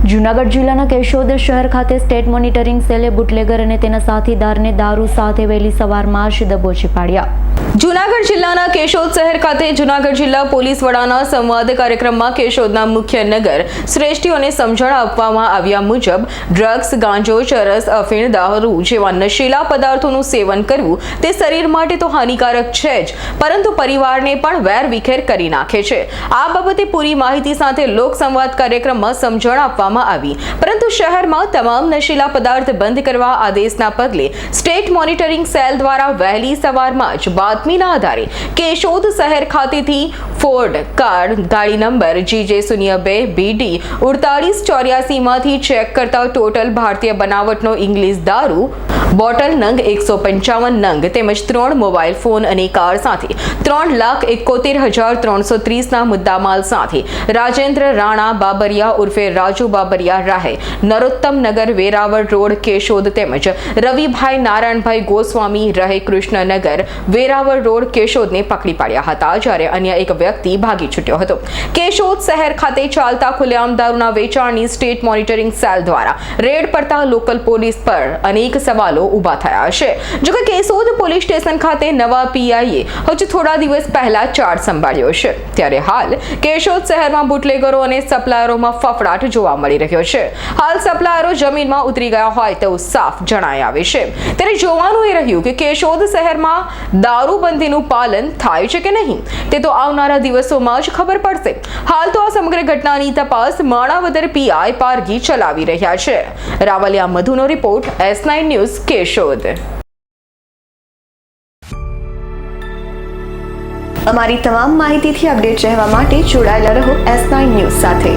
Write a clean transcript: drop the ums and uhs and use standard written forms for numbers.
જૂનાગઢ જિલ્લાના કેશોદ શહેર ખાતે સ્ટેટ મોનિટરિંગ સેલે બુટલેગર અને તેના સાથીદારને દારૂ સાથે વહેલી સવારમાં જ દબોચી પાડ્યા। જૂનાગઢ જિલ્લાના કેશોદ શહેર ખાતે જૂનાગઢ જિલ્લા પોલીસ વડાના સંવાદ કાર્યક્રમમાં કેશોદના મુખ્ય નગર શ્રેષ્ઠીઓને સમજણ આપવામાં આવ્યા મુજબ ડ્રગ્સ, ગાંજો, ચરસ, અફીણ, દારૂ જેવા નશીલા પદાર્થોનું સેવન કરવું તે શરીર માટે તો હાનિકારક છે જ, પરંતુ પરિવારને પણ વેરવિખેર કરી નાખે છે। આ બાબતે પૂરી માહિતી સાથે લોક સંવાદ કાર્યક્રમમાં સમજણ આપવામાં આવી, પરંતુ શહેરમાં તમામ નશીલા પદાર્થ બંધ કરવા આદેશના પગલે સ્ટેટ મોનિટરિંગ સેલ દ્વારા વહેલી સવારમાં જ બાતમીના આધારે કેશોદ શહેર ખાતેથી ફોર્ડ કાર ગાડી નંબર GJ02BD 4884 માંથી ચેક કરતા ટોટલ ભારતીય બનાવટનો ઇંગ્લિશ દારૂ બોટલ નંગ 155 નંગ તેમજ 3 મોબાઈલ ફોન અને કાર સાથે 3,71,330 ના મુદ્દામાલ સાથે રાજેન્દ્ર રાણા બાબરિયા ઉર્ફે રાજુ બાબરિયા રાહે નરોત્તમ નગર વેરાવળ રોડ કેશોદ તેમજ રવિભાઈ નારાયણભાઈ ગોસ્વામી રહે કૃષ્ણનગર વેરાવળ રોડ કેશોદને પકડી પાડ્યા હતા, જ્યારે અન્ય એક વ્યક્તિ ભાગી છૂટ્યો હતો। કેશોદ શહેર ખાતે ચાલતા ખુલ્લેઆમ દારૂના વેચાણની સ્ટેટ મોનિટરિંગ સેલ દ્વારા રેડ પડતા લોકલ પોલીસ પર અનેક સવાલો ઉભા થયા છે। જોકે કેશોદ પોલીસ સ્ટેશન ખાતે નવા પીઆઈએ હજુ થોડા દિવસ પહેલા ચાર્જ સંભાળ્યો છે, ત્યારે હાલ કેશોદ શહેરમાં બુટલેગરો અને સપ્લાયરોમાં ફફડાટ જોવા મળી રહ્યો છે। હાલ સપ્લાયરો જમીનમાં ઉતરી ગયા હોય તેવું સાફ જણાઈ આવે છે। ત્યારે જોવાનું એ રહ્યું કે કેશોદ શહેરમાં દારૂબંધીનું પાલન થાય છે કે નહીં, તે તો આવનારા દિવસોમાં જ ખબર પડશે। હાલ તો આ સમગ્ર ઘટનાની તપાસ માણાવદર પીઆઈ પારગી ચલાવી રહ્યા છે। રાવલિયા મધુનો રિપોર્ટ, S9 ન્યૂઝ કેશોદ। અમારી તમામ માહિતીથી અપડેટ રહેવા માટે જોડાયેલા રહો S9 ન્યૂઝ સાથે।